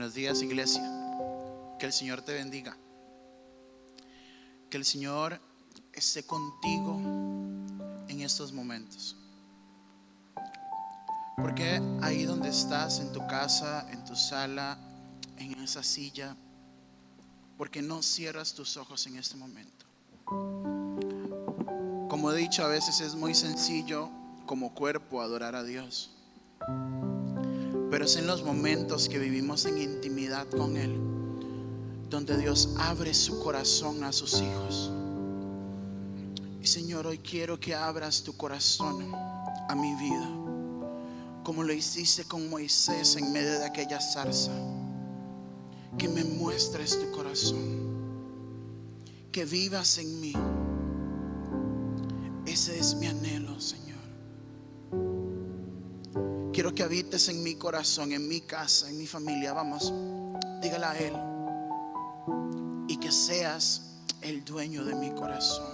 Buenos días, iglesia. Que el Señor te bendiga. Que el Señor esté contigo en estos momentos. Porque ahí donde estás, en tu casa, en tu sala, en esa silla, porque no cierras tus ojos en este momento. Como he dicho, a veces es muy sencillo como cuerpo adorar a Dios, pero es en los momentos que vivimos en intimidad con Él donde Dios abre su corazón a sus hijos. Y Señor, hoy quiero que abras tu corazón a mi vida, como lo hiciste con Moisés en medio de aquella zarza. Que me muestres tu corazón, que vivas en mí. Ese es mi anhelo, Señor. Quiero que habites en mi corazón, en mi casa, en mi familia. Vamos, dígale a Él. Y que seas el dueño de mi corazón,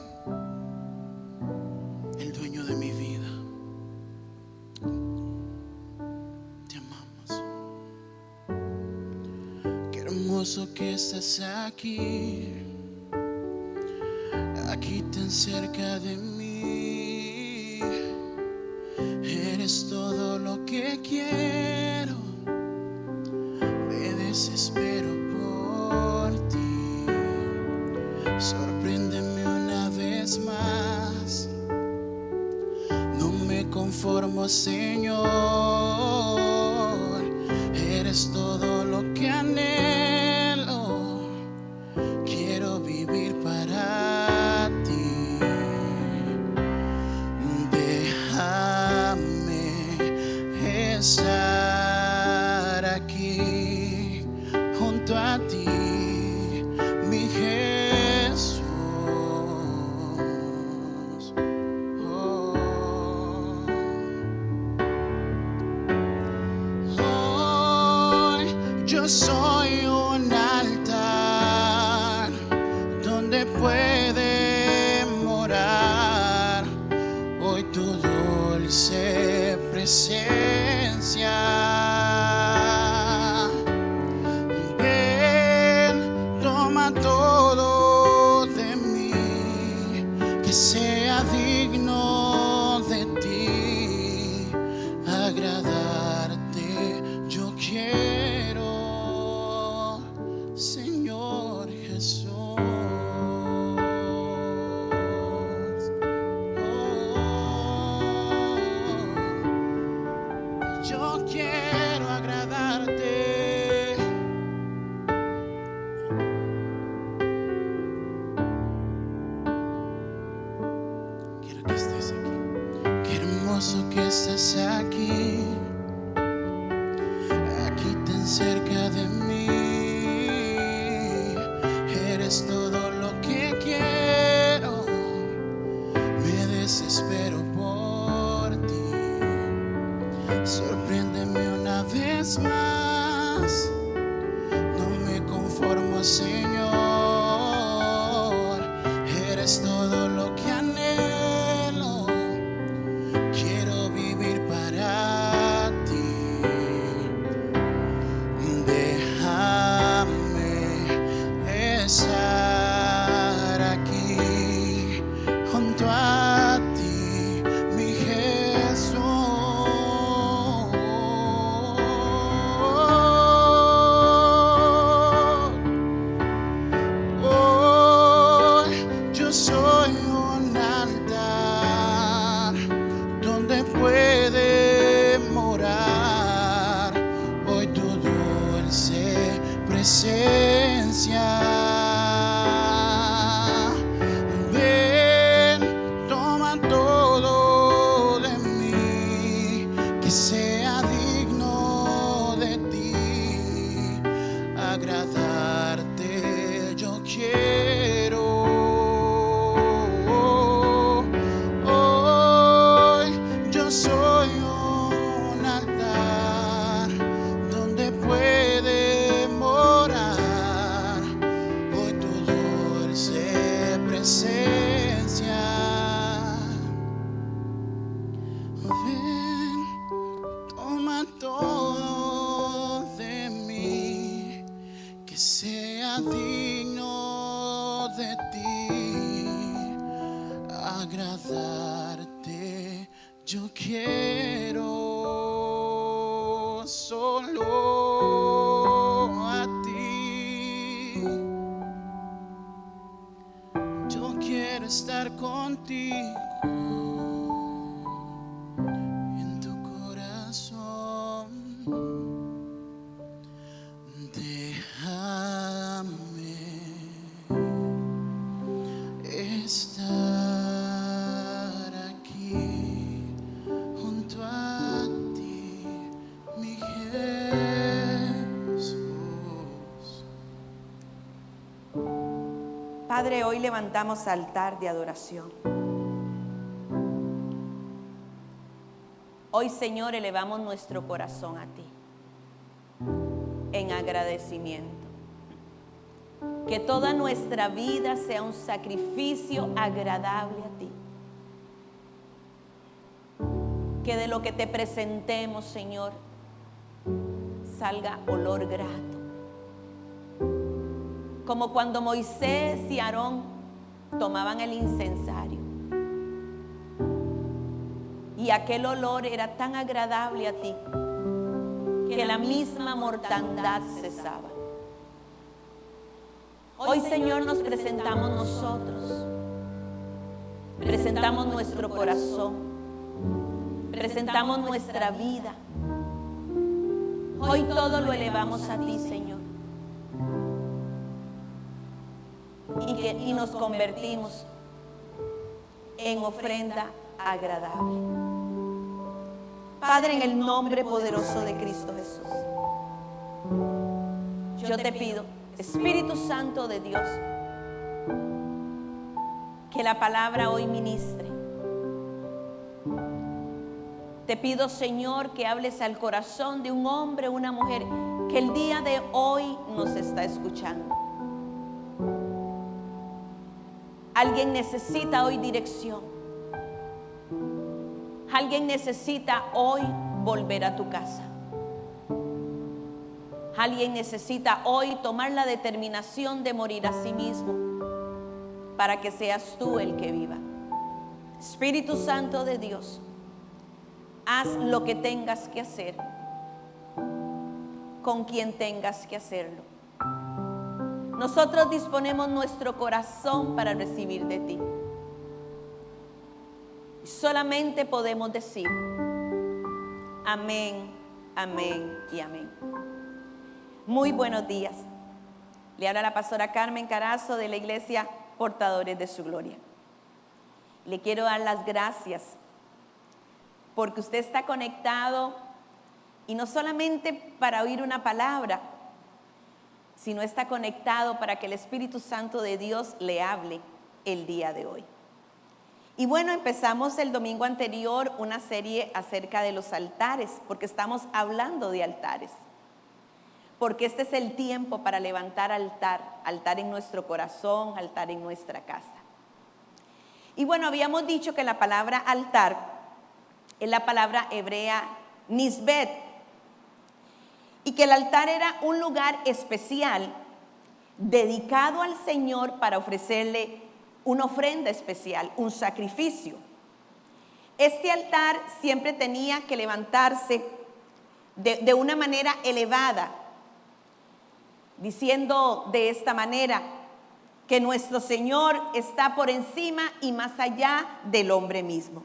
el dueño de mi vida. Te amamos. Qué hermoso que estés aquí, aquí tan cerca de mí. Eres todo lo que quiero, me desespero por ti. Sorpréndeme una vez más, no me conformo, Señor. Eres todo lo que anhelo, quiero vivir para ti. Déjame estar aquí junto a ti, mi Jesús. Hoy yo soy un altar donde puede morar hoy tu dulce presencia. Ven, toma todo de mí, que sea digno de ti, agradarte yo quiero, Señor Jesús. Yo quiero agradarte. Quiero que estés aquí. Qué hermoso que estés aquí, aquí tan cerca de mí. Eres todo lo que quiero, me desespero por ti. Sorpréndeme una vez más, no me conformo, Señor. Eres todo lo que anhelo, quiero vivir para ti. Déjame estar aquí junto a ti, mi Jesús. Yo soy un altar donde puede morar hoy tu dulce presencia. de ti, agradarte. Yo quiero solo a ti. Yo quiero estar contigo en tu corazón. Déjame estar aquí junto a ti, mi Jesús. Padre, hoy levantamos altar de adoración. Hoy, Señor, elevamos nuestro corazón a ti en agradecimiento. Que toda nuestra vida sea un sacrificio agradable a ti. Que de lo que te presentemos, Señor, salga olor grato. Como cuando Moisés y Aarón tomaban el incensario. Y aquel olor era tan agradable a ti que la misma mortandad cesaba. Hoy, Señor, nos presentamos nosotros. Presentamos nuestro corazón. Presentamos nuestra vida. Hoy todo lo elevamos a ti, Señor. Y nos convertimos en ofrenda agradable. Padre, en el nombre poderoso de Cristo Jesús, yo te pido, Espíritu Santo de Dios, que la palabra hoy ministre. Te pido, Señor, que hables al corazón de un hombre o una mujer que el día de hoy nos está escuchando. Alguien necesita hoy dirección. Alguien necesita hoy volver a tu casa. Alguien necesita hoy tomar la determinación de morir a sí mismo para que seas tú el que viva. Espíritu Santo de Dios, haz lo que tengas que hacer con quien tengas que hacerlo. Nosotros disponemos nuestro corazón para recibir de ti. Solamente podemos decir amén, amén y amén. Muy buenos días. Le habla la pastora Carmen Carazo de la iglesia Portadores de su Gloria. Le quiero dar las gracias porque usted está conectado y no solamente para oír una palabra, sino está conectado para que el Espíritu Santo de Dios le hable el día de hoy. Y bueno, empezamos el domingo anterior una serie acerca de los altares, porque estamos hablando de altares. Porque este es el tiempo para levantar altar, altar en nuestro corazón, altar en nuestra casa. Y bueno, habíamos dicho que la palabra altar es la palabra hebrea nisbet, y que el altar era un lugar especial dedicado al Señor para ofrecerle una ofrenda especial, un sacrificio. Este altar siempre tenía que levantarse de una manera elevada, diciendo de esta manera que nuestro Señor está por encima y más allá del hombre mismo.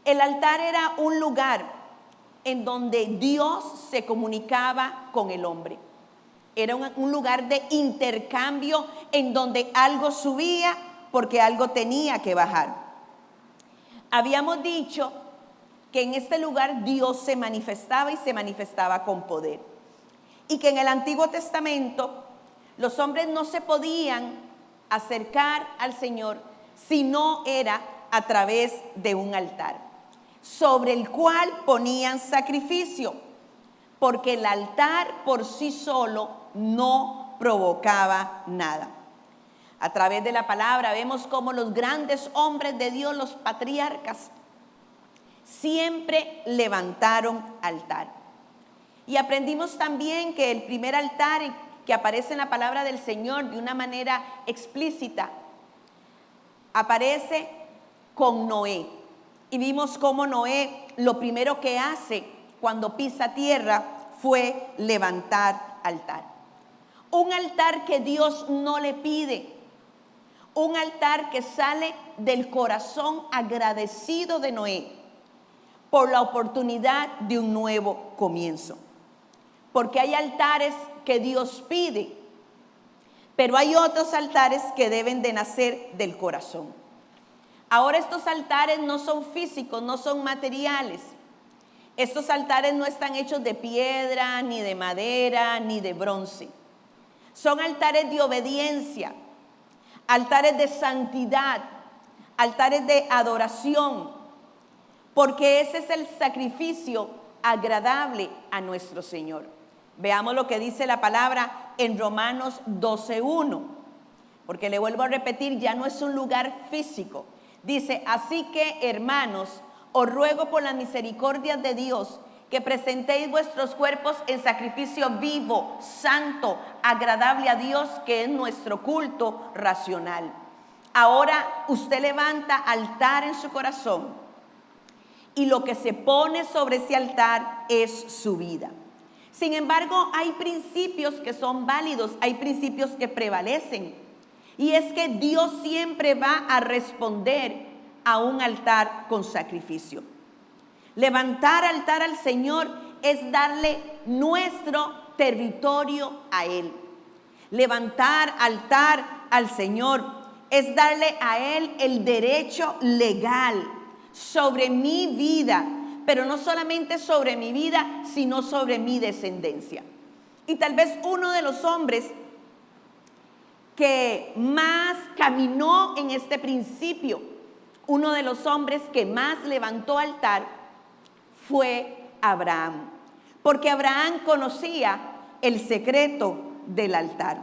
El altar era un lugar en donde Dios se comunicaba con el hombre. Era un lugar de intercambio en donde algo subía porque algo tenía que bajar. Habíamos dicho que en este lugar Dios se manifestaba y se manifestaba con poder. Y que en el Antiguo Testamento los hombres no se podían acercar al Señor si no era a través de un altar, sobre el cual ponían sacrificio, porque el altar por sí solo no provocaba nada. A través de la palabra vemos cómo los grandes hombres de Dios, los patriarcas, siempre levantaron altar. Y aprendimos también que el primer altar que aparece en la palabra del Señor de una manera explícita, aparece con Noé. Y vimos cómo Noé lo primero que hace cuando pisa tierra fue levantar altar. Un altar que Dios no le pide, un altar que sale del corazón agradecido de Noé por la oportunidad de un nuevo comienzo. Porque hay altares que Dios pide, pero hay otros altares que deben de nacer del corazón. Ahora estos altares no son físicos, no son materiales. Estos altares no están hechos de piedra, ni de madera, ni de bronce. Son altares de obediencia, altares de santidad, altares de adoración, porque ese es el sacrificio agradable a nuestro Señor. Veamos lo que dice la palabra en Romanos 12:1, porque le vuelvo a repetir, ya no es un lugar físico. Dice, así que hermanos, os ruego por las misericordias de Dios que presentéis vuestros cuerpos en sacrificio vivo, santo, agradable a Dios, que es nuestro culto racional. Ahora usted levanta altar en su corazón y lo que se pone sobre ese altar es su vida. Sin embargo, hay principios que son válidos, hay principios que prevalecen. Y es que Dios siempre va a responder a un altar con sacrificio. Levantar altar al Señor es darle nuestro territorio a Él. Levantar altar al Señor es darle a Él el derecho legal sobre mi vida, pero no solamente sobre mi vida, sino sobre mi descendencia. Y tal vez uno de los hombres que más caminó en este principio, uno de los hombres que más levantó altar fue Abraham, porque Abraham conocía el secreto del altar.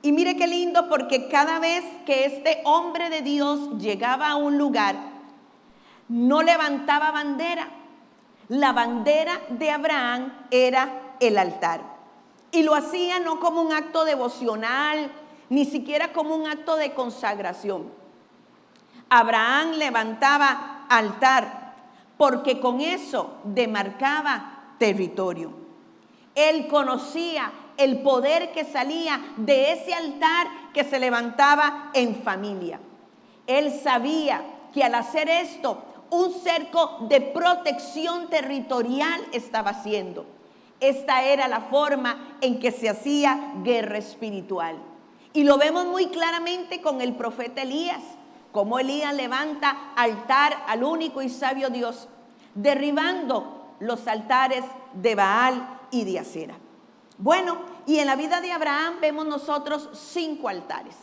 Y mire qué lindo, porque cada vez que este hombre de Dios llegaba a un lugar, no levantaba bandera. La bandera de Abraham era el altar. Y lo hacía no como un acto devocional, ni siquiera como un acto de consagración. Abraham levantaba altar porque con eso demarcaba territorio. Él conocía el poder que salía de ese altar que se levantaba en familia. Él sabía que al hacer esto, un cerco de protección territorial estaba haciendo. Esta era la forma en que se hacía guerra espiritual. Y lo vemos muy claramente con el profeta Elías, como Elías levanta altar al único y sabio Dios, derribando los altares de Baal y de Acera. Bueno, y en la vida de Abraham vemos nosotros 5 altares.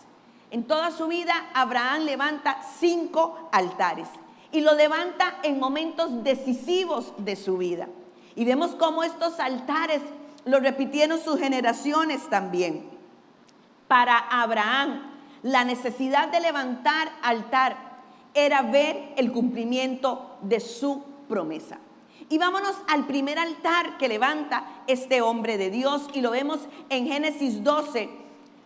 En toda su vida Abraham levanta 5 altares y lo levanta en momentos decisivos de su vida. Y vemos cómo estos altares lo repitieron sus generaciones también. Para Abraham, la necesidad de levantar altar era ver el cumplimiento de su promesa. Y vámonos al primer altar que levanta este hombre de Dios, y lo vemos en Génesis 12,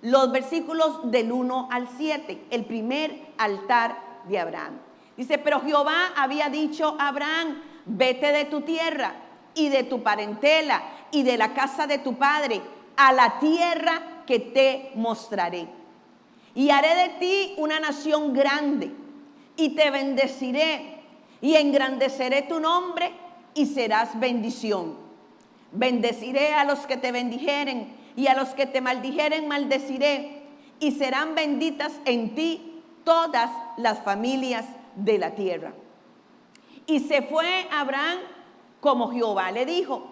los versículos del 1 al 7, el primer altar de Abraham. Dice, pero Jehová había dicho a Abraham, vete de tu tierra y de tu parentela y de la casa de tu padre a la tierra que te mostraré. Y haré de ti una nación grande y te bendeciré y engrandeceré tu nombre y serás bendición. Bendeciré a los que te bendijeren y a los que te maldijeren maldeciré, y serán benditas en ti todas las familias de la tierra. Y se fue Abraham como Jehová le dijo,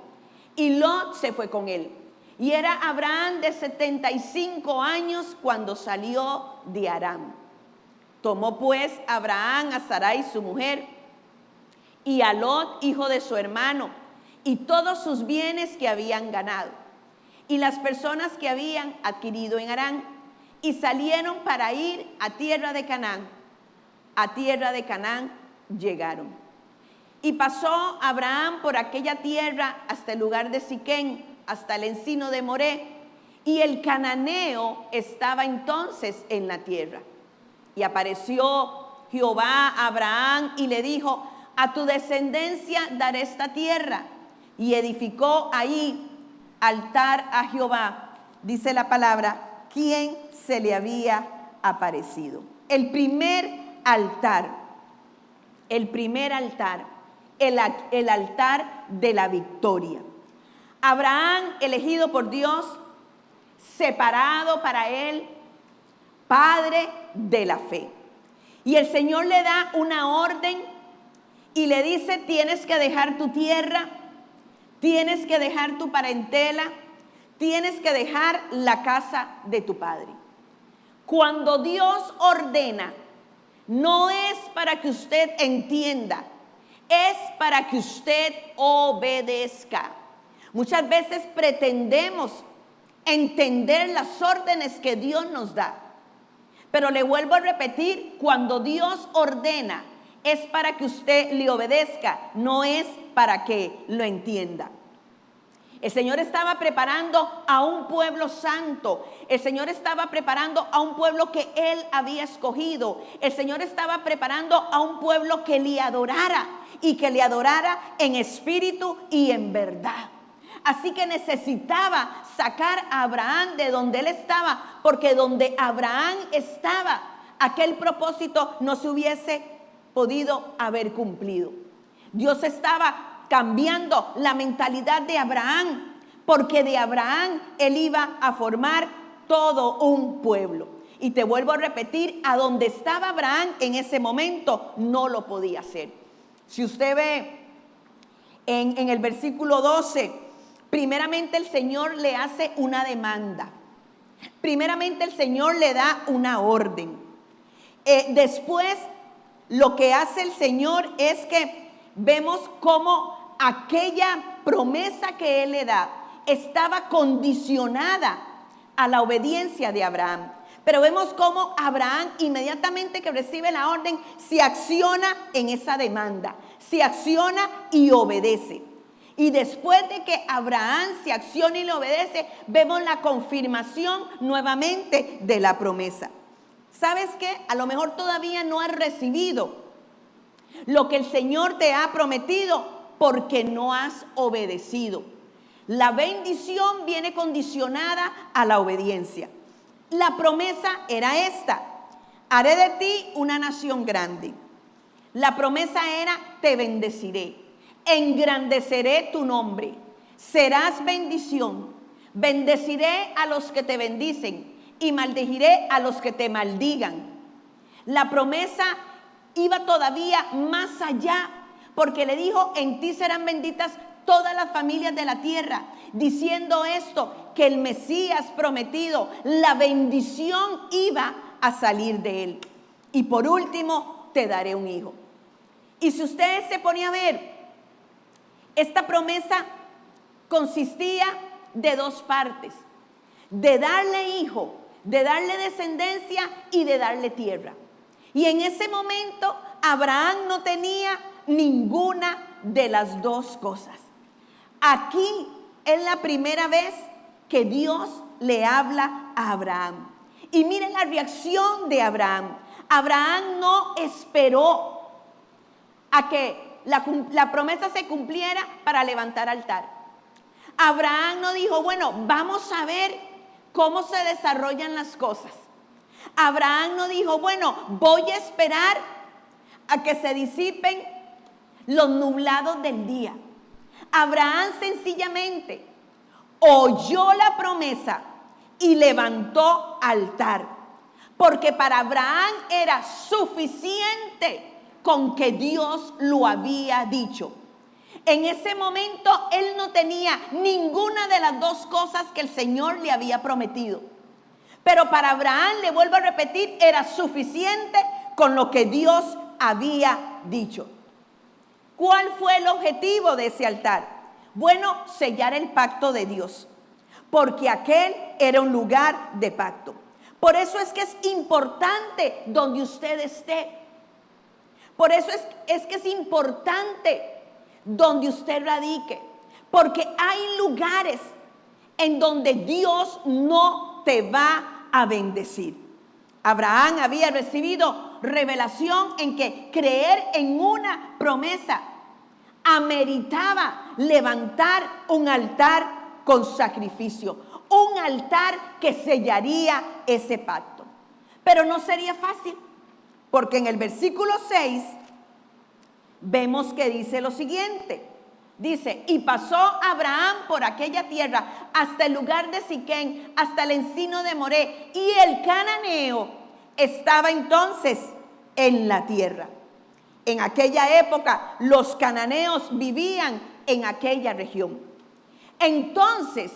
y Lot se fue con él. Y era Abraham de 75 años cuando salió de Aram. Tomó pues Abraham a Sarai su mujer y a Lot, hijo de su hermano, y todos sus bienes que habían ganado, y las personas que habían adquirido en Harán, y salieron para ir a tierra de Canaán. A tierra de Canaán llegaron. Y pasó Abraham por aquella tierra hasta el lugar de Siquén, hasta el encino de Moré, y el cananeo estaba entonces en la tierra. Y apareció Jehová a Abraham y le dijo: a tu descendencia daré esta tierra. Y edificó ahí altar a Jehová. Dice la palabra, quien se le había aparecido. El primer altar, el altar de la victoria. Abraham, elegido por Dios, separado para él, padre de la fe. Y el Señor le da una orden y le dice: tienes que dejar tu tierra, tienes que dejar tu parentela, tienes que dejar la casa de tu padre. Cuando Dios ordena, no es para que usted entienda, es para que usted obedezca. Muchas veces pretendemos entender las órdenes que Dios nos da. Pero le vuelvo a repetir, cuando Dios ordena, es para que usted le obedezca, no es para que lo entienda. El Señor estaba preparando a un pueblo santo. El Señor estaba preparando a un pueblo que Él había escogido. El Señor estaba preparando a un pueblo que le adorara, y que le adorara en espíritu y en verdad. Así que necesitaba sacar a Abraham de donde él estaba, porque donde Abraham estaba, aquel propósito no se hubiese podido haber cumplido. Dios estaba cambiando la mentalidad de Abraham, porque de Abraham él iba a formar todo un pueblo. Y te vuelvo a repetir, a donde estaba Abraham en ese momento no lo podía hacer. Si usted ve en el versículo 12, primeramente el Señor le hace una demanda. Primeramente el Señor le da una orden. Después lo que hace el Señor es que vemos cómo aquella promesa que Él le da estaba condicionada a la obediencia de Abraham. Pero vemos cómo Abraham, inmediatamente que recibe la orden, se acciona en esa demanda, se acciona y obedece. Y después de que Abraham se acciona y le obedece, vemos la confirmación nuevamente de la promesa. ¿Sabes qué? A lo mejor todavía no has recibido lo que el Señor te ha prometido porque no has obedecido. La bendición viene condicionada a la obediencia. La promesa era esta: haré de ti una nación grande. La promesa era: te bendeciré, engrandeceré tu nombre, serás bendición, bendeciré a los que te bendicen y maldeciré a los que te maldigan. La promesa iba todavía más allá, porque le dijo: en ti serán benditas todas las familias de la tierra, diciendo esto, que el Mesías prometido, la bendición iba a salir de él. Y por último, te daré un hijo. Y si usted se ponía a ver, esta promesa consistía de dos partes: de darle hijo, de darle descendencia y de darle tierra. Y en ese momento Abraham no tenía ninguna de las dos cosas. Aquí es la primera vez que Dios le habla a Abraham. Y miren la reacción de Abraham. Abraham no esperó a que la promesa se cumpliera para levantar altar. Abraham no dijo: bueno, vamos a ver cómo se desarrollan las cosas. Abraham no dijo: bueno, voy a esperar a que se disipen los nublados del día. Abraham sencillamente oyó la promesa y levantó altar, porque para Abraham era suficiente con que Dios lo había dicho. En ese momento él no tenía ninguna de las dos cosas que el Señor le había prometido, pero para Abraham, le vuelvo a repetir, era suficiente con lo que Dios había dicho. ¿Cuál fue el objetivo de ese altar? Bueno, sellar el pacto de Dios, porque aquel era un lugar de pacto. Por eso es que es importante donde usted esté. Por eso es que es importante donde usted radique, porque hay lugares en donde Dios no te va a bendecir. Abraham había recibido revelación en que creer en una promesa ameritaba levantar un altar con sacrificio, un altar que sellaría ese pacto. Pero no sería fácil, porque en el versículo 6 vemos que dice lo siguiente. Dice, y pasó Abraham por aquella tierra hasta el lugar de Siquén, hasta el encino de Moré, y el cananeo estaba entonces en la tierra. En aquella época los cananeos vivían en aquella región. Entonces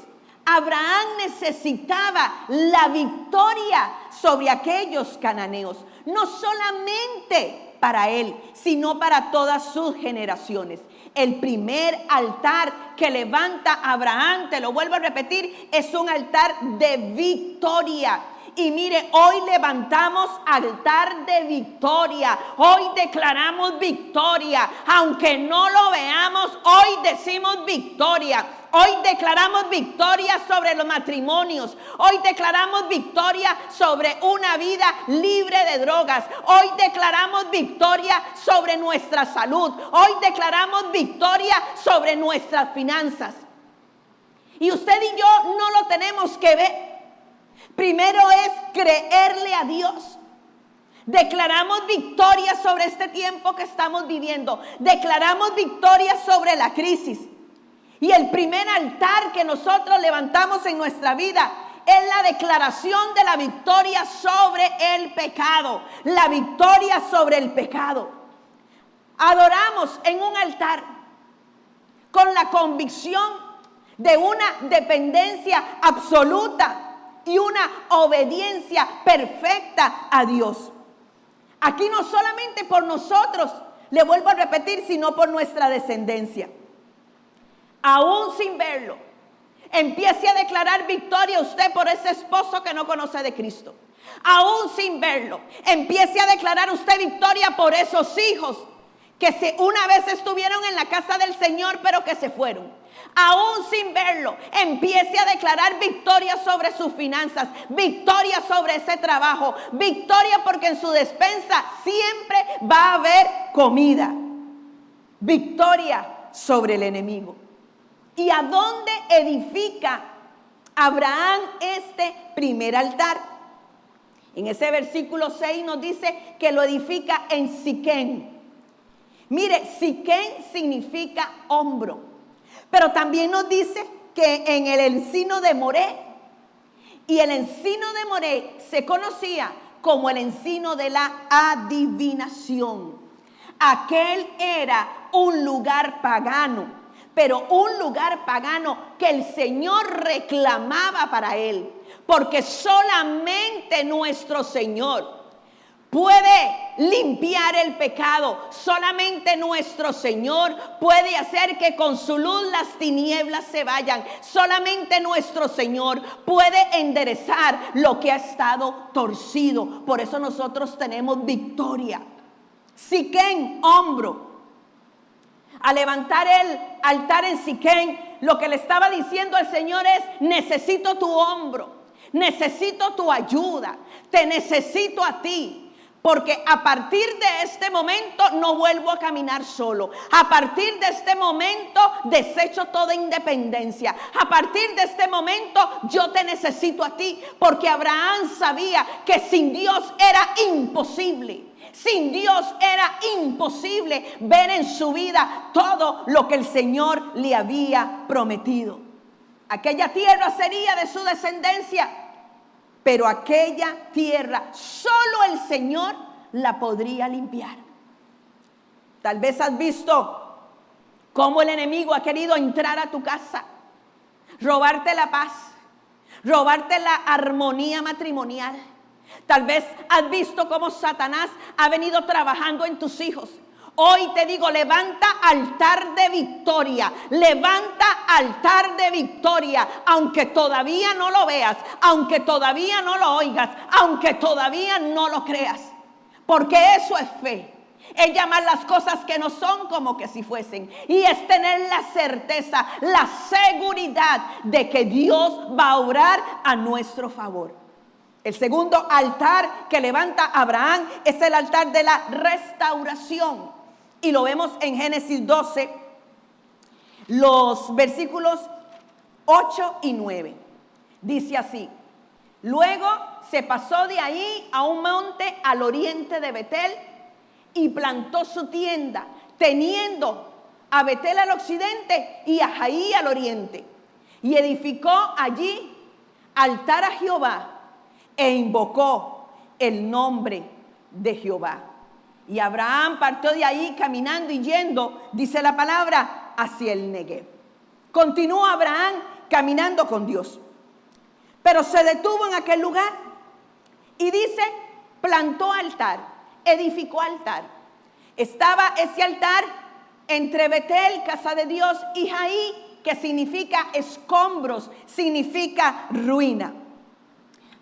Abraham necesitaba la victoria sobre aquellos cananeos, no solamente para él, sino para todas sus generaciones. El primer altar que levanta Abraham, te lo vuelvo a repetir, es un altar de victoria. Y mire, hoy levantamos altar de victoria, hoy declaramos victoria, aunque no lo veamos, hoy decimos victoria. Hoy declaramos victoria sobre los matrimonios. Hoy declaramos victoria sobre una vida libre de drogas. Hoy declaramos victoria sobre nuestra salud. Hoy declaramos victoria sobre nuestras finanzas. Y usted y yo no lo tenemos que ver. Primero es creerle a Dios. Declaramos victoria sobre este tiempo que estamos viviendo. Declaramos victoria sobre la crisis. Y el primer altar que nosotros levantamos en nuestra vida es la declaración de la victoria sobre el pecado. La victoria sobre el pecado. Adoramos en un altar con la convicción de una dependencia absoluta y una obediencia perfecta a Dios. Aquí no solamente por nosotros, le vuelvo a repetir, sino por nuestra descendencia. Aún sin verlo, empiece a declarar victoria usted por ese esposo que no conoce de Cristo. Aún sin verlo, empiece a declarar usted victoria por esos hijos que una vez estuvieron en la casa del Señor, pero que se fueron. Aún sin verlo, empiece a declarar victoria sobre sus finanzas, victoria sobre ese trabajo, victoria porque en su despensa siempre va a haber comida. Victoria sobre el enemigo. ¿Y a dónde edifica Abraham este primer altar? En ese versículo 6 nos dice que lo edifica en Siquén. Mire, Siquén significa hombro, pero también nos dice que en el encino de Moré, y el encino de Moré se conocía como el encino de la adivinación. Aquel era un lugar pagano, pero un lugar pagano que el Señor reclamaba para él, porque solamente nuestro Señor puede limpiar el pecado. Solamente nuestro Señor puede hacer que con su luz las tinieblas se vayan. Solamente nuestro Señor puede enderezar lo que ha estado torcido. Por eso nosotros tenemos victoria. Siquén, hombro. Al levantar el altar en Siquén, lo que le estaba diciendo al Señor es: necesito tu hombro, necesito tu ayuda, te necesito a ti. Porque a partir de este momento no vuelvo a caminar solo. A partir de este momento desecho toda independencia. A partir de este momento yo te necesito a ti. Porque Abraham sabía que sin Dios era imposible. Sin Dios era imposible ver en su vida todo lo que el Señor le había prometido. Aquella tierra sería de su descendencia. Pero aquella tierra solo el Señor la podría limpiar. Tal vez has visto cómo el enemigo ha querido entrar a tu casa, robarte la paz, robarte la armonía matrimonial. Tal vez has visto cómo Satanás ha venido trabajando en tus hijos. Hoy te digo, levanta altar de victoria, levanta altar de victoria, aunque todavía no lo veas, aunque todavía no lo oigas, aunque todavía no lo creas, porque eso es fe. Es llamar las cosas que no son como que si fuesen. Y es tener la certeza, la seguridad de que Dios va a obrar a nuestro favor. El segundo altar que levanta Abraham es el altar de la restauración. Y lo vemos en Génesis 12, los versículos 8 y 9. Dice así: luego se pasó de ahí a un monte al oriente de Betel y plantó su tienda, teniendo a Betel al occidente y a Jaí al oriente. Y edificó allí altar a Jehová e invocó el nombre de Jehová. Y Abraham partió de ahí caminando y yendo, dice la palabra, hacia el Negev. Continuó Abraham caminando con Dios, pero se detuvo en aquel lugar y dice, plantó altar, edificó altar. Estaba ese altar entre Betel, casa de Dios, y Jaí, que significa escombros, significa ruina.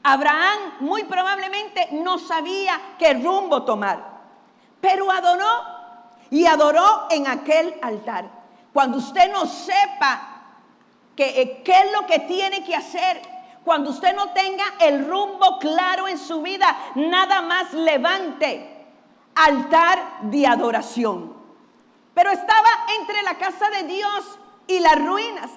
Abraham muy probablemente no sabía qué rumbo tomar, pero adoró y adoró en aquel altar. Cuando usted no sepa qué es lo que tiene que hacer, cuando usted no tenga el rumbo claro en su vida, nada más levante altar de adoración. Pero estaba entre la casa de Dios y las ruinas.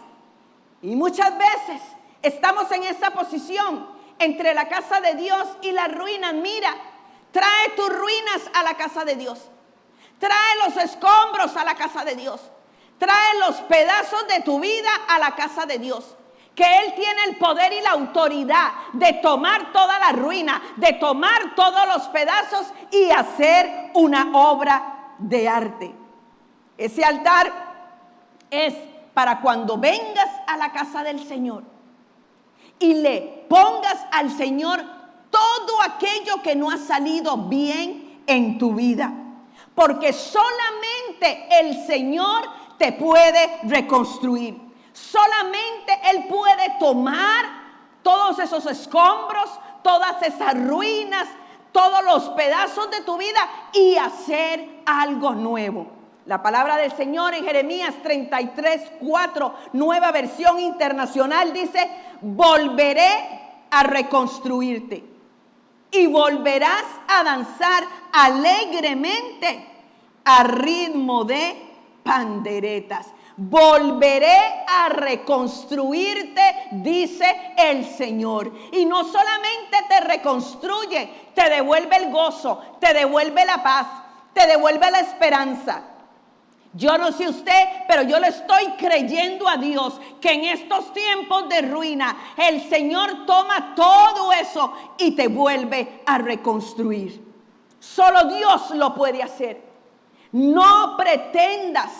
Y muchas veces estamos en esa posición, entre la casa de Dios y las ruinas. Mira, trae tus ruinas a la casa de Dios. Trae los escombros a la casa de Dios. Trae los pedazos de tu vida a la casa de Dios. Que Él tiene el poder y la autoridad de tomar toda la ruina, de tomar todos los pedazos y hacer una obra de arte. Ese altar es para cuando vengas a la casa del Señor y le pongas al Señor todo aquello que no ha salido bien en tu vida. Porque solamente el Señor te puede reconstruir. Solamente Él puede tomar todos esos escombros, todas esas ruinas, todos los pedazos de tu vida y hacer algo nuevo. La palabra del Señor en Jeremías 33:4, nueva versión internacional, dice: volveré a reconstruirte y volverás a danzar alegremente a ritmo de panderetas. Volveré a reconstruirte, dice el Señor. Y no solamente te reconstruye, te devuelve el gozo, te devuelve la paz, te devuelve la esperanza. Yo no sé usted, pero yo le estoy creyendo a Dios que en estos tiempos de ruina el Señor toma todo eso y te vuelve a reconstruir. Solo Dios lo puede hacer. No pretendas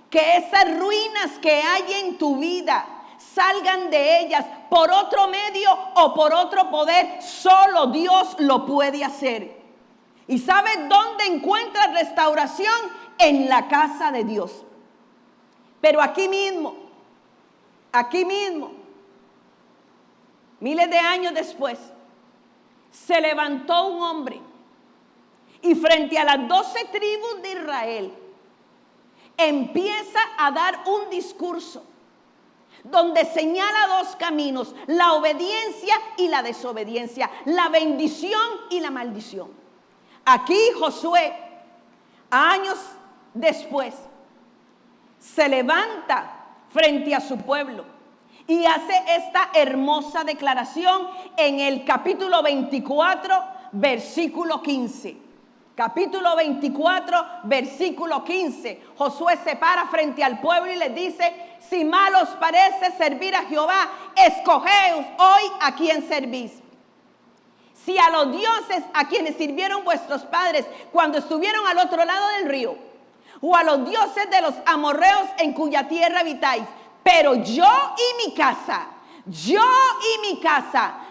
que esas ruinas que hay en tu vida salgan de ellas por otro medio o por otro poder. Solo Dios lo puede hacer. ¿Y sabes dónde encuentras restauración? En la casa de Dios. Pero aquí mismo, miles de años después, se levantó un hombre y frente a las 12 tribus de Israel empieza a dar un discurso donde señala dos caminos: la obediencia y la desobediencia, la bendición y la maldición. Aquí Josué, años después, se levanta frente a su pueblo y hace esta hermosa declaración en el capítulo 24, versículo 15. Capítulo 24, versículo 15. Josué se para frente al pueblo y les dice: si mal os parece servir a Jehová, escogeos hoy a quién servís. Si a los dioses a quienes sirvieron vuestros padres cuando estuvieron al otro lado del río, o a los dioses de los amorreos en cuya tierra habitáis, pero yo y mi casa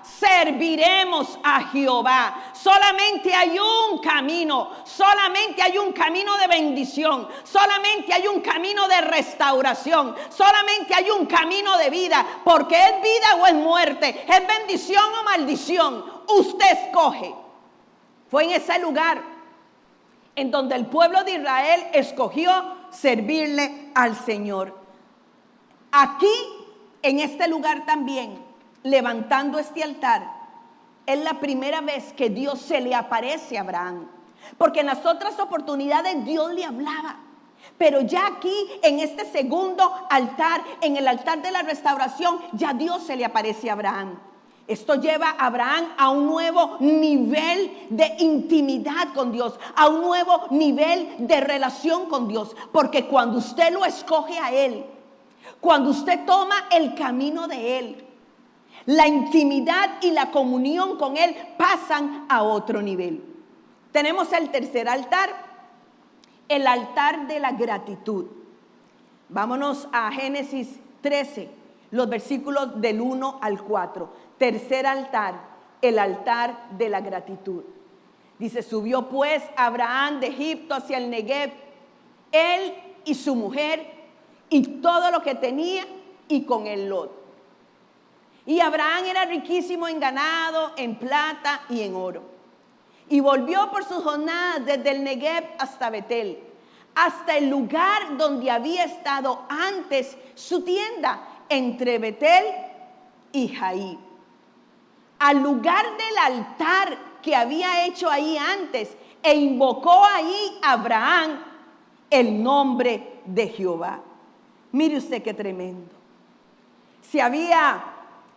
serviremos a Jehová. Solamente hay un camino, solamente hay un camino de bendición, solamente hay un camino de restauración, solamente hay un camino de vida, porque es vida o es muerte, es bendición o maldición. Usted escoge. Fue en ese lugar en donde el pueblo de Israel escogió servirle al Señor. Aquí, en este lugar también, levantando este altar, es la primera vez que Dios se le aparece a Abraham. Porque en las otras oportunidades Dios le hablaba. Pero ya aquí, en este segundo altar, en el altar de la restauración, ya Dios se le aparece a Abraham. Esto lleva a Abraham a un nuevo nivel de intimidad con Dios, a un nuevo nivel de relación con Dios. Porque cuando usted lo escoge a Él, cuando usted toma el camino de Él, la intimidad y la comunión con Él pasan a otro nivel. Tenemos el tercer altar, el altar de la gratitud. Vámonos a Génesis 13, los versículos del 1 al 4. Tercer altar, el altar de la gratitud. Dice: subió pues Abraham de Egipto hacia el Negev, él y su mujer y todo lo que tenía, y con él Lot. Y Abraham era riquísimo en ganado, en plata y en oro. Y volvió por sus jornadas desde el Negev hasta Betel, hasta el lugar donde había estado antes su tienda, entre Betel y Jaí. Al lugar del altar que había hecho ahí antes, e invocó ahí Abraham el nombre de Jehová. Mire usted qué tremendo. Se había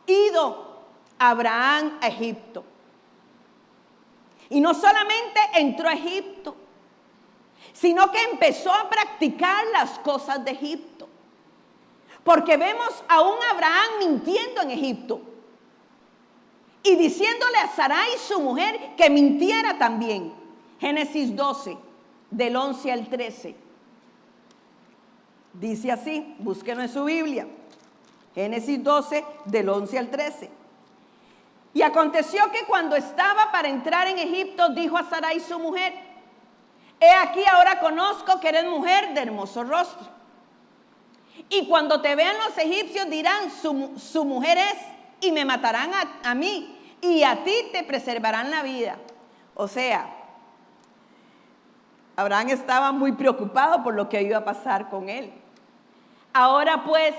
ido Abraham a Egipto. Y no solamente entró a Egipto, sino que empezó a practicar las cosas de Egipto. Porque vemos a un Abraham mintiendo en Egipto y diciéndole a Sarai, su mujer, que mintiera también. Génesis 12, del 11 al 13. Dice así, búsquenlo en su Biblia. Génesis 12, del 11 al 13. Y aconteció que cuando estaba para entrar en Egipto, dijo a Sarai su mujer: he aquí, ahora conozco que eres mujer de hermoso rostro. Y cuando te vean los egipcios dirán, su mujer es, y me matarán a mí, y a ti te preservarán la vida. O sea, Abraham estaba muy preocupado por lo que iba a pasar con él. Ahora pues,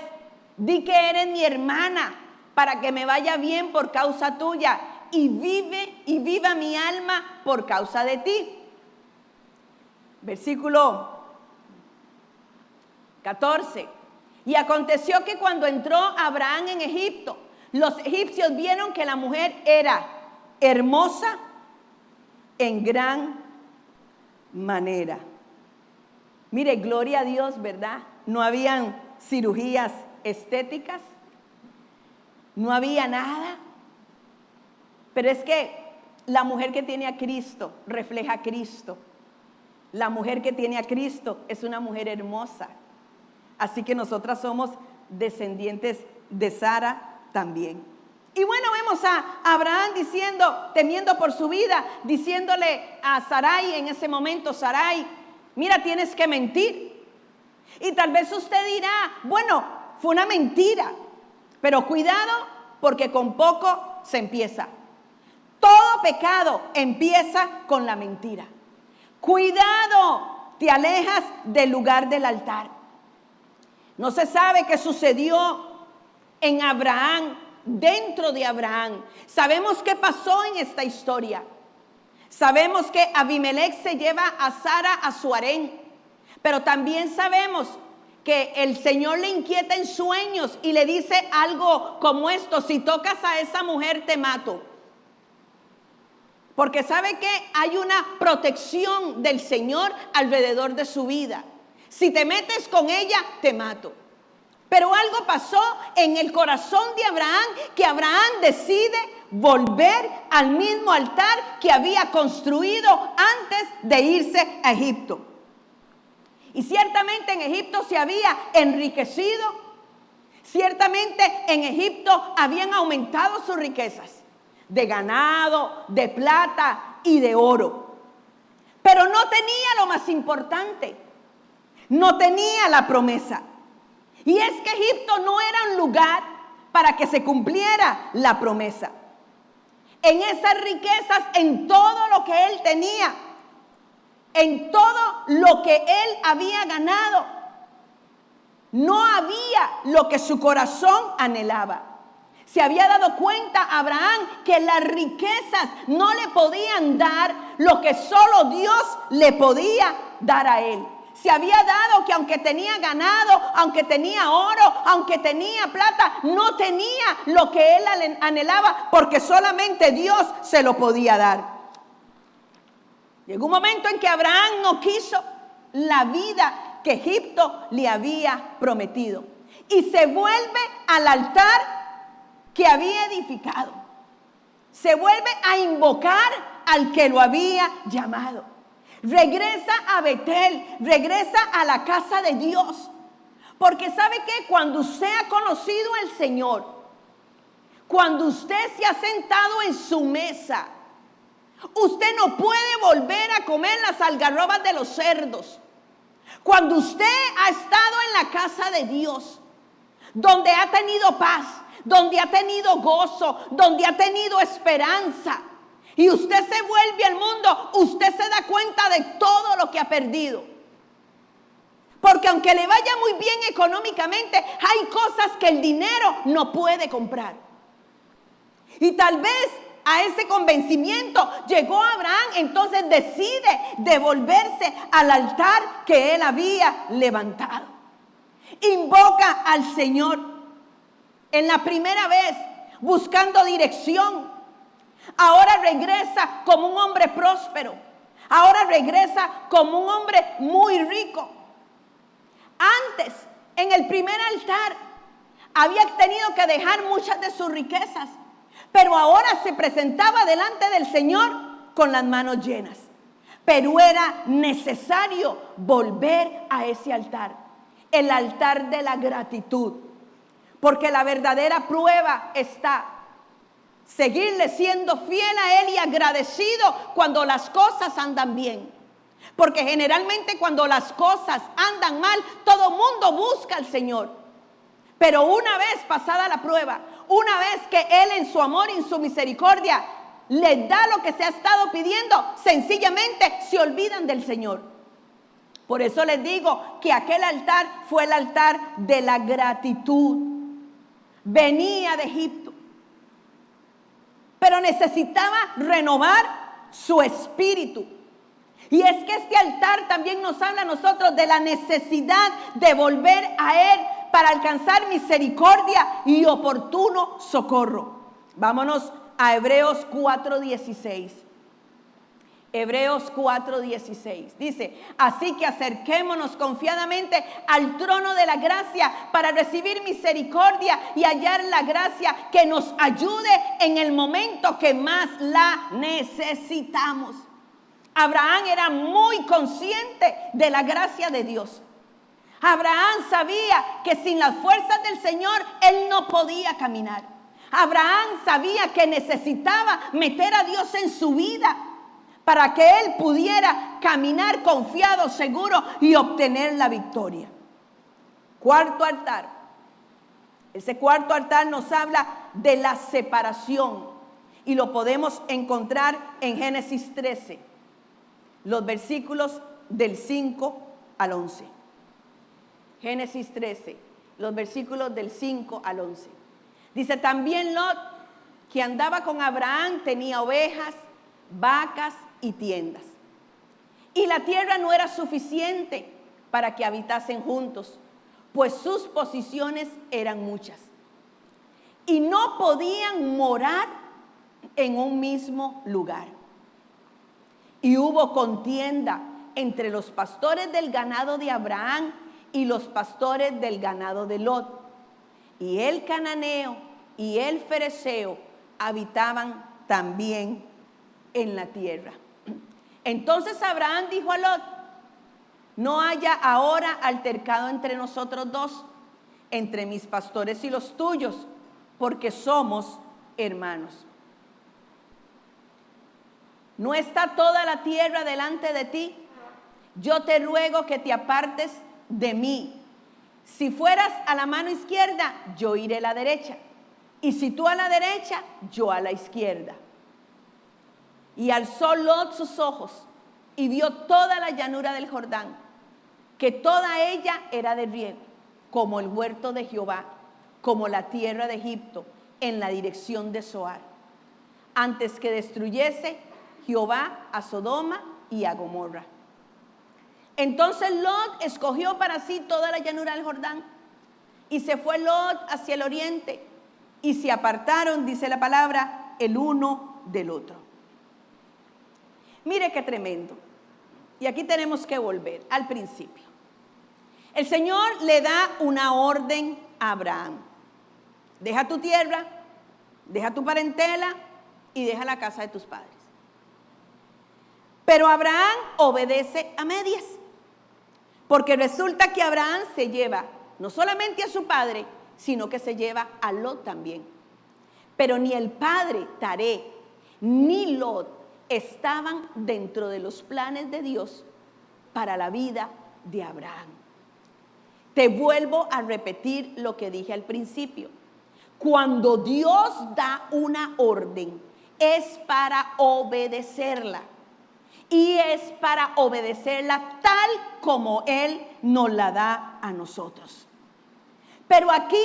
di que eres mi hermana, para que me vaya bien por causa tuya, y viva mi alma por causa de ti. Versículo 14. Y aconteció que cuando entró Abraham en Egipto, los egipcios vieron que la mujer era hermosa en gran manera. Mire, gloria a Dios, ¿verdad? No habían cirugías estéticas, no había nada. Pero es que la mujer que tiene a Cristo refleja a Cristo. La mujer que tiene a Cristo es una mujer hermosa. Así que nosotras somos descendientes de Sara también. Y bueno, vemos a Abraham diciendo, temiendo por su vida, diciéndole a Sarai en ese momento: Sarai, mira, tienes que mentir. Y tal vez usted dirá, bueno, fue una mentira, pero cuidado, porque con poco se empieza. Todo pecado empieza con la mentira. Cuidado, te alejas del lugar del altar. No se sabe qué sucedió en Abraham, dentro de Abraham. Sabemos qué pasó en esta historia. Sabemos que Abimelech se lleva a Sara a su harén, pero también sabemos que el Señor le inquieta en sueños y le dice algo como esto: si tocas a esa mujer te mato. Porque sabe que hay una protección del Señor alrededor de su vida. Si te metes con ella, te mato. Pero algo pasó en el corazón de Abraham, que Abraham decide volver al mismo altar que había construido antes de irse a Egipto. Y ciertamente en Egipto se había enriquecido. Ciertamente en Egipto habían aumentado sus riquezas de ganado, de plata y de oro. Pero no tenía lo más importante. No tenía la promesa. Y es que Egipto no era un lugar para que se cumpliera la promesa. en esas riquezas, en todo lo que él tenía, en todo lo que él había ganado. No había lo que su corazón anhelaba. Se había dado cuenta Abraham que las riquezas no le podían dar lo que solo Dios le podía dar a él. Se había dado que aunque tenía ganado, aunque tenía oro, aunque tenía plata, no tenía lo que él anhelaba, porque solamente Dios se lo podía dar. Llegó un momento en que Abraham no quiso la vida que Egipto le había prometido y se vuelve al altar que había edificado. Se vuelve a invocar al que lo había llamado. Regresa a Betel, regresa a la casa de Dios. Porque ¿sabe qué? Cuando usted ha conocido al Señor, cuando usted se ha sentado en su mesa, usted no puede volver a comer las algarrobas de los cerdos. Cuando usted ha estado en la casa de Dios, donde ha tenido paz, donde ha tenido gozo, donde ha tenido esperanza, y usted se vuelve al mundo, usted se da cuenta de todo lo que ha perdido. Porque aunque le vaya muy bien económicamente, hay cosas que el dinero no puede comprar. Y tal vez a ese convencimiento llegó Abraham, entonces decide devolverse al altar que él había levantado. Invoca al Señor en la primera vez, buscando dirección. Ahora regresa como un hombre próspero. Ahora regresa como un hombre muy rico. Antes, en el primer altar, había tenido que dejar muchas de sus riquezas, pero ahora se presentaba delante del Señor con las manos llenas. Pero era necesario volver a ese altar, el altar de la gratitud, porque la verdadera prueba está seguirle siendo fiel a Él y agradecido cuando las cosas andan bien. Porque generalmente cuando las cosas andan mal, todo mundo busca al Señor. Pero una vez pasada la prueba, una vez que Él en su amor y en su misericordia les da lo que se ha estado pidiendo, sencillamente se olvidan del Señor. Por eso les digo que aquel altar fue el altar de la gratitud. Venía de Egipto, pero necesitaba renovar su espíritu. Y es que este altar también nos habla a nosotros de la necesidad de volver a Él para alcanzar misericordia y oportuno socorro. Vámonos a Hebreos 4:16. Hebreos 4:16 dice: así que acerquémonos confiadamente al trono de la gracia para recibir misericordia y hallar la gracia que nos ayude en el momento que más la necesitamos. Abraham era muy consciente de la gracia de Dios. Abraham sabía que sin las fuerzas del Señor él no podía caminar. Abraham sabía que necesitaba meter a Dios en su vida para que él pudiera caminar confiado, seguro y obtener la victoria. Cuarto altar. Ese cuarto altar nos habla de la separación y lo podemos encontrar en Génesis 13, los versículos del 5 al 11. Génesis 13, los versículos del 5 al 11. Dice: también Lot, que andaba con Abraham, tenía ovejas, vacas y tiendas. Y la tierra no era suficiente para que habitasen juntos, pues sus posiciones eran muchas. Y no podían morar en un mismo lugar. Y hubo contienda entre los pastores del ganado de Abraham y los pastores del ganado de Lot. Y el cananeo y el fereceo habitaban también en la tierra. Entonces Abraham dijo a Lot: no haya ahora altercado entre nosotros dos, entre mis pastores y los tuyos, porque somos hermanos. ¿No está toda la tierra delante de ti? Yo te ruego que te apartes de mí. Si fueras a la mano izquierda, yo iré a la derecha. Y si tú a la derecha, yo a la izquierda. Y alzó Lot sus ojos y vio toda la llanura del Jordán, que toda ella era de riego, como el huerto de Jehová, como la tierra de Egipto, en la dirección de Zoar, antes que destruyese Jehová a Sodoma y a Gomorra. Entonces Lot escogió para sí toda la llanura del Jordán, y se fue Lot hacia el oriente, y se apartaron, dice la palabra, el uno del otro. Mire qué tremendo. Y aquí tenemos que volver al principio. El Señor le da una orden a Abraham. Deja tu tierra, deja tu parentela y deja la casa de tus padres. Pero Abraham obedece a medias. Porque resulta que Abraham se lleva no solamente a su padre, sino que se lleva a Lot también. Pero ni el padre Taré ni Lot estaban dentro de los planes de Dios para la vida de Abraham. Te vuelvo a repetir lo que dije al principio. Cuando Dios da una orden, es para obedecerla. Y es para obedecerla tal como Él nos la da a nosotros. Pero aquí